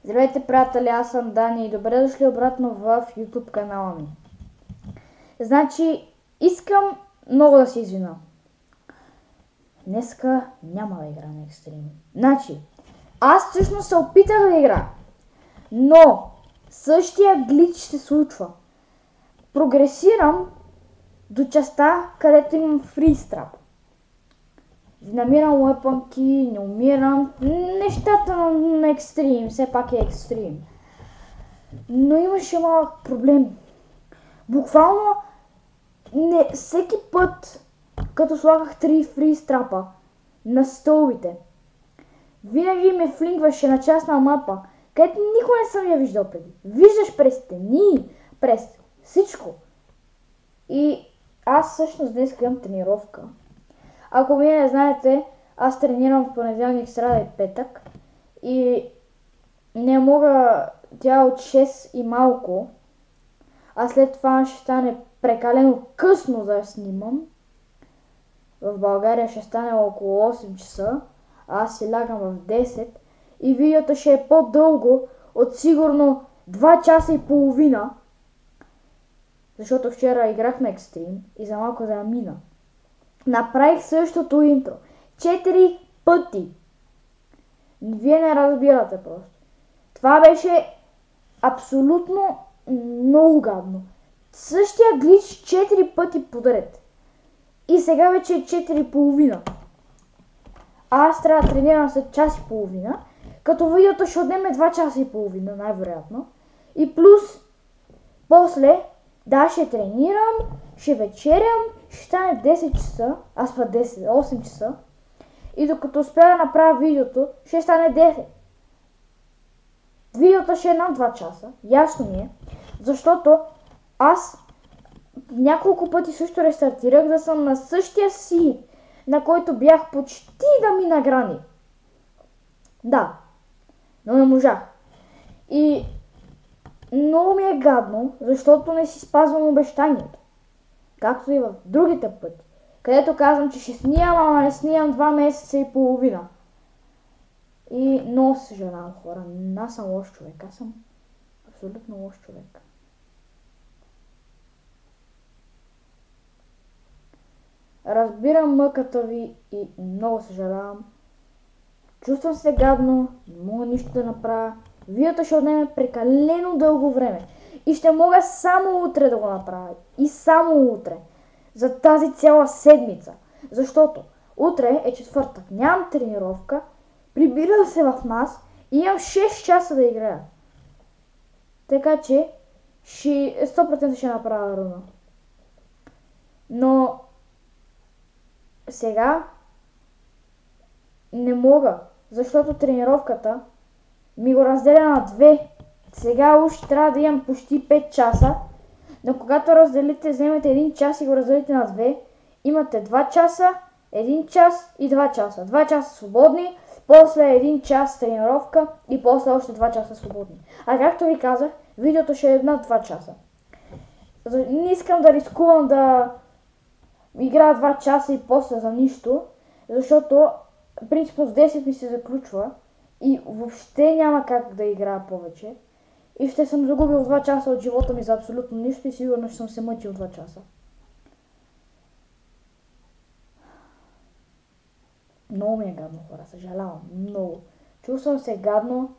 Здравейте, приятели, аз съм Дани и добре дошли обратно в YouTube канала ми. Значи, искам много да се извиня. Днеска няма да игра на екстрим. Значи, аз всъщност се опитах да игра, но същия глич се случва. Прогресирам до частта, където имам фристрап. Намирам уепънки, не умирам. Нещата на екстрим, все пак е екстрим. Но имаше малък проблем. Буквално всеки път, като слагах 3 фристрапа на стълбите, винаги ме флинкваше на частна мапа, където никога не съм я виждал преди. Виждаш през стени, през всичко. И аз всъщност днес имам тренировка. Ако вие не знаете, аз тренирам в понеделник, сряда и петък и не мога, тя от 6 и малко, а след това ще стане прекалено късно да я снимам. В България ще стане около 8 часа, а аз си лягам в 10 и видеото ще е по-дълго от сигурно 2 часа и половина, защото вчера играх на екстрим и за малко да я мина. Направих същото интро 4 пъти. Вие не разбирате просто. Това беше абсолютно много гадно. Същия глич 4 пъти подред. И сега вече е 4:30. Аз трябва да тренирам след час и половина, като видеото ще отнеме 2 часа и половина, най-вероятно. И плюс, после, ще тренирам, ще вечерям, ще стане 10 часа, аз па 8 часа. И докато успя да направя видеото, ще стане 10. Видеото ще е над 2 часа, ясно ми е, защото аз няколко пъти също рестартирах да съм на същия си, на който бях почти да ми награни. Да, но не можах. И много ми е гадно, защото не си спазвам обещанието. Както и в другите пъти, където казвам, че ще снимам, ама не снимам 2 месеца и половина. И много съжалявам, хора. Аз съм лош човек. Аз съм абсолютно лош човек. Разбирам мъката ви и много съжалявам. Чувствам се гадно, не мога нищо да направя. Видеото ще отнеме прекалено дълго време. И ще мога само утре да го направя. И само утре. За тази цяла седмица. Защото утре е четвъртък. Нямам тренировка. Прибирам се в нас и имам 6 часа да играя. Така че 100% ще направя руна. Но сега не мога. Защото тренировката ми го разделя на 2. Сега уж трябва да имам почти 5 часа. Но когато разделите, вземете 1 час и го разделите на 2, имате 2 часа, 1 час и 2 часа. 2 часа свободни, после 1 час тренировка и после още 2 часа свободни. А както ви казах, видеото ще е над 2 часа. Не искам да рискувам да играя 2 часа и после за нищо, защото принципно с 10 ми се заключва и въобще няма как да играя повече. И ще съм загубил 2 часа от живота ми за абсолютно нищо и сигурно ще съм се мъчил 2 часа. Много ми е гадно, хора, съжалявам, много. Чувствам се гадно,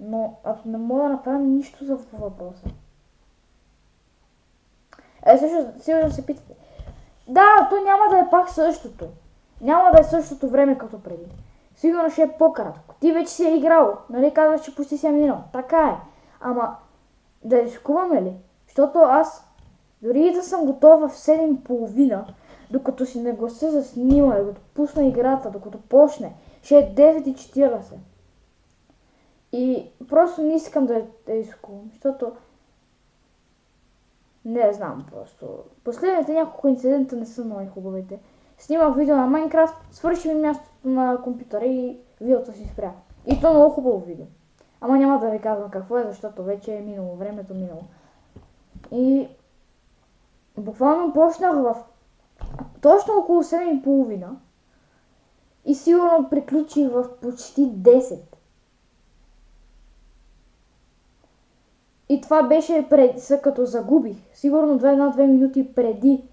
но не мога да направя нищо за въпроса. Също сигурно се питате. Да, то няма да е пак същото. Няма да е същото време като преди. Сигурно ще е по-кратко. Ти вече си е играл, нали казваш, че почти си е минал. Така е. Ама да рискуваме ли? Защото аз дори и да съм готова в 7:30, докато си наглася за снимане, докато пусна играта, докато почне, ще е 9:40. И просто не искам да рискувам, защото не знам просто. Последните няколко инцидента не са много хубавите. Снимах видео на Майнкрафт, свърши ми мястото на компютъра и видеото си спря. И то много хубаво видео. Ама няма да ви казвам какво е, защото вече е минало, времето минало. И буквално почнах в точно около 7:30 и сигурно приключих в почти 10. И това беше като загубих. Сигурно 1-2 минути преди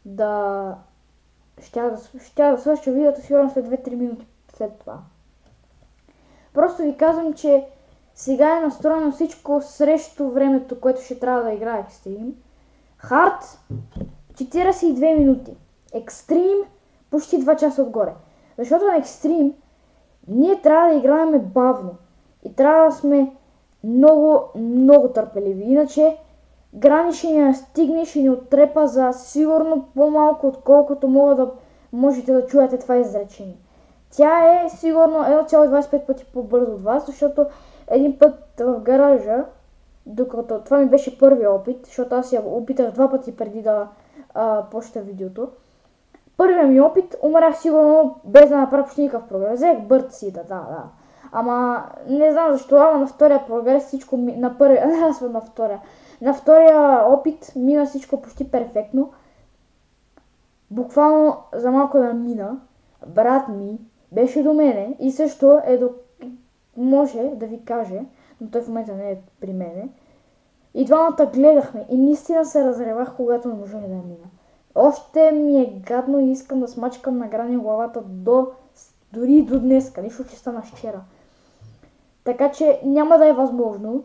да щях да свърша видеото, сигурно след 2-3 минути след това. Просто ви казвам, че сега е настроено всичко срещу времето, което ще трябва да играе екстрим. Хард 42 минути. Екстрим почти 2 часа отгоре. Защото на екстрим ние трябва да играем бавно. И трябва да сме много търпеливи. Иначе Грани ще ни настигне, ще ни оттрепа за сигурно по-малко, отколкото можете да чуете това изречение. Тя е сигурно 1,25 пъти по-бързо от вас, защото един път в гаража, докато това ми беше първият опит, защото аз я опитах 2 пъти преди да почта видеото. Първият ми опит умрях сигурно без да направя почти никакъв прогрес. Взех бърт си, да. Ама не знам защо, ама на втория прогрес всичко на втория опит мина всичко почти перфектно. Буквално за малко да мина. Брат ми беше до мене и също може да ви каже, но той в момента не е при мене. И двамата гледахме и наистина се разревах, когато не можех да мина. Още ми е гадно и искам да смачкам на Грани главата дори до днеска, нищо че стана вчера. Така че няма да е възможно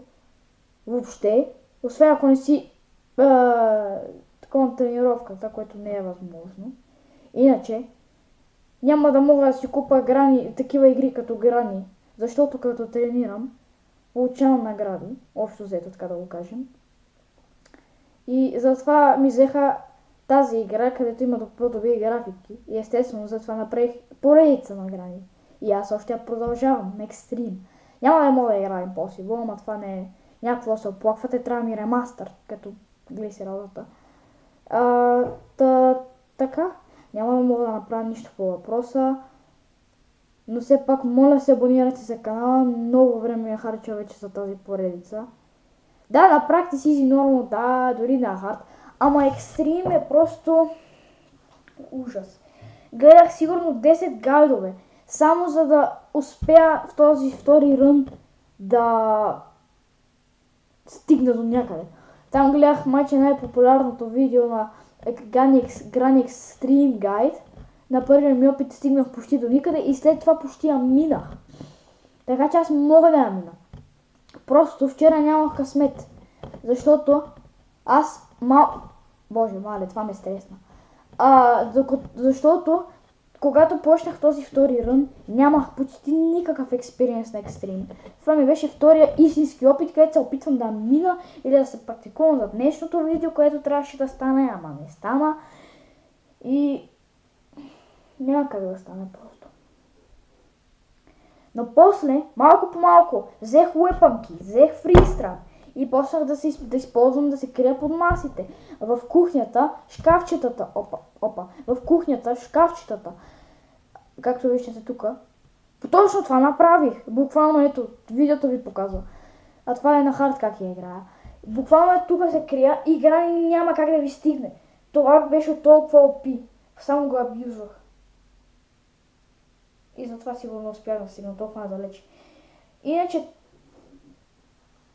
въобще, освен ако не си такова тренировката, което не е възможно. Иначе няма да мога да си купа такива игри като Грани, защото като тренирам, получавам награди, общо взето, така да го кажем. И затова ми взеха тази игра, където има по-добри графики. И естествено, затова направих поредица на Грани. И аз още я продължавам, екстрим. Няма да мога да играя Impossible, ама това не е някакво да се оплаквате, трябва ми ремастър, като глисералата. Така, няма да мога да направя нищо по въпроса. Но все пак, моля се абонирайте за канала, много време я харча вече за тази поредица. Да, на практик Easy Normal, да, дори на хард, ама екстрим е просто ужас. Гледах сигурно 10 гайдове, само за да успея в този втори рън да стигна до някъде. Там гледах майче най-популярното видео на Granny Extreme Guide. На първия ми опит стигнах почти до никъде и след това почти я минах. Така че аз мога да я мина. Просто вчера нямах късмет. Защото аз Боже, мале, това ме стресна. Защото когато почнах този втори рън, нямах почти никакъв експириенс на екстрим. Това ми беше втория истински опит, където се опитвам да мина или да се практикувам за днешното видео, което трябваше да стане, ама не стана. И няма как да стане просто. Но после, малко по малко, взех уепънки, взех фристран и почнах да използвам да се крия под масите. В кухнята, шкафчетата, в кухнята, шкафчетата, както виждате тук. Точно това направих. Буквално ето, видеото ви показва. А това е на хард как я играя. Буквално е тук се крия и игра няма как да ви стигне. Това беше толкова опи. Само го абюзвах. И затова сигурно успях да стигна толкова надалеч. Иначе,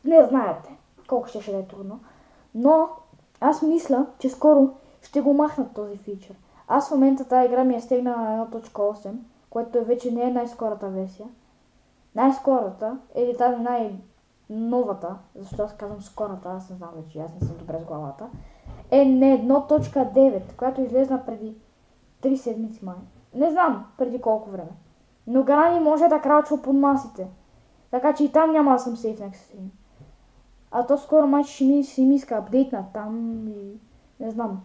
не знаете колко ще да е трудно. Но аз мисля, че скоро ще го махнат този фичър. Аз в момента тази игра ми е стегнала на 1.8, което вече не е най-скората версия. Най-скората, или тази най-новата, защото аз казвам скората, аз не знам вече, аз не съм добре с главата, е на 1.9, която излезна преди 3 седмици май. Не знам преди колко време. Но Грани може да крачва под масите. Така че и там няма да съм сейф на екстрим. А то скоро май ще ми иска апдейтна там и не знам.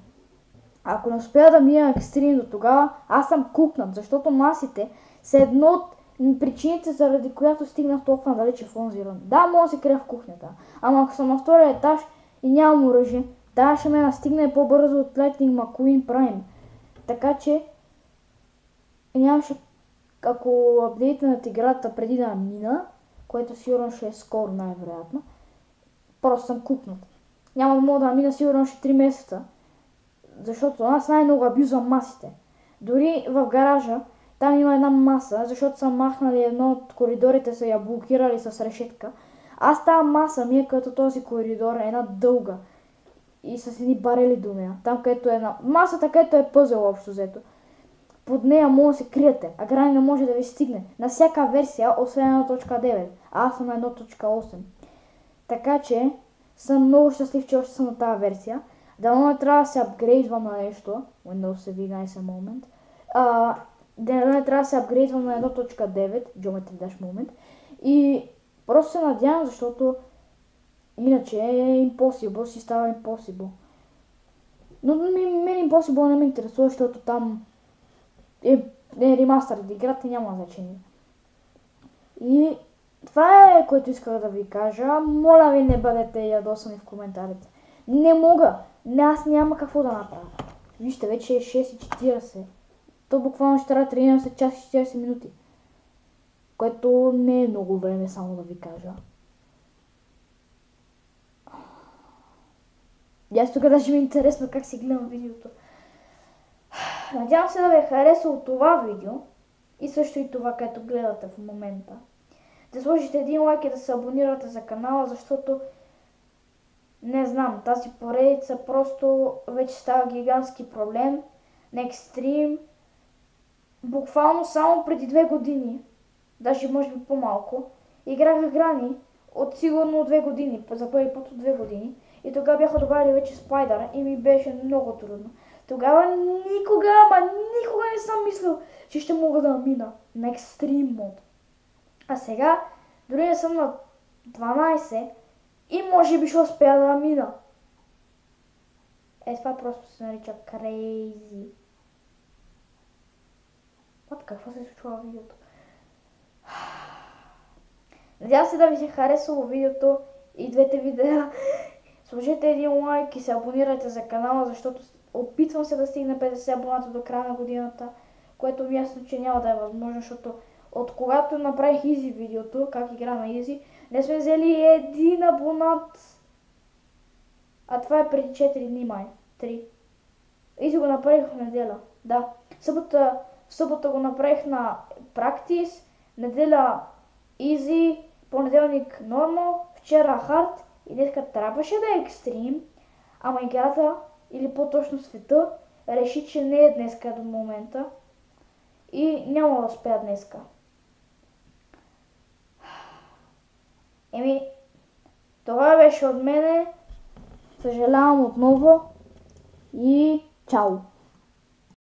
Ако не успея да мия екстрим до тогава, аз съм кукнат, защото масите са едно от причините, заради която стигнах толкова надалече в онзи рън. Да, мога да се крия в кухнята, ама ако съм на втория етаж и нямам оръжие, да, ще ме настигне по-бързо от Lightning McQueen Prime. Така че нямаше, ако апдейтнат играта преди да мина, което сигурно ще е скоро най-вероятно, просто съм кукнат. Няма да мога да мина сигурно още 3 месеца, защото аз най-много абюзвам масите. Дори в гаража, там има една маса, защото са махнали едно от коридорите, са я блокирали с решетка. Аз тази маса ми е като този коридор, една дълга. И с едни барели до нея. Там където е една... Масата, където е пъзел общо взето. Под нея може да се криете, а Грани не може да ви стигне. На всяка версия, освен 1.9. А аз съм на 1.8. Така че съм много щастлив, че още съм на тази версия. Дано не трябва да се апгрейдвам на нещо. Windows 11 момент. Дано не трябва да се апгрейдвам на 1.9. Geometry Dash Moment. И просто се надявам, защото иначе е Impossible, си става Impossible. Но мен Impossible не ме интересува, защото там е ремастър, играта няма значение. И това е, което исках да ви кажа. Моля ви, не бъдете ядосани в коментарите. Не мога. Аз няма какво да направя. Вижте, вече е 6:40. То буквално ще трябва 13 часа и 40 минути. Което не е много време, само да ви кажа. И аз тук даже ми е интересно как си гледам видеото. Надявам се да ви е харесало това видео. И също и това, което гледате в момента. Да сложите един лайк и да се абонирате за канала, защото не знам, тази поредица просто вече става гигантски проблем на Extreme. Буквално само преди 2 години, даже може би по-малко, играх Грани от сигурно 2 години, за първи път от 2 години. И тогава бяха добавили вече Спайдър и ми беше много трудно. Тогава никога не съм мислил, че ще мога да мина на Extreme мод. А сега, дори не съм на 12 и може би ще успея да мина. Това просто се нарича Crazy. Какво се случва в видеото? Надявам се да ви се харесало видеото и двете видеа. Сложете един лайк и се абонирайте за канала, защото опитвам се да стигна 50 абоната до края на годината, което ми ясно, че няма да е възможно, защото от когато направих Easy видеото, как игра на Easy, не сме взели един абонат. А това е преди 4 дни май. 3. Easy го направих в неделя. Да. В събота го направих на Practice, неделя Easy, понеделник Normal, вчера Hard и днеска трябваше да е Extreme, ама играта, или по-точно света, реши, че не е днеска до момента и няма да успея днеска. Това беше от мене. Съжалявам отново и чао!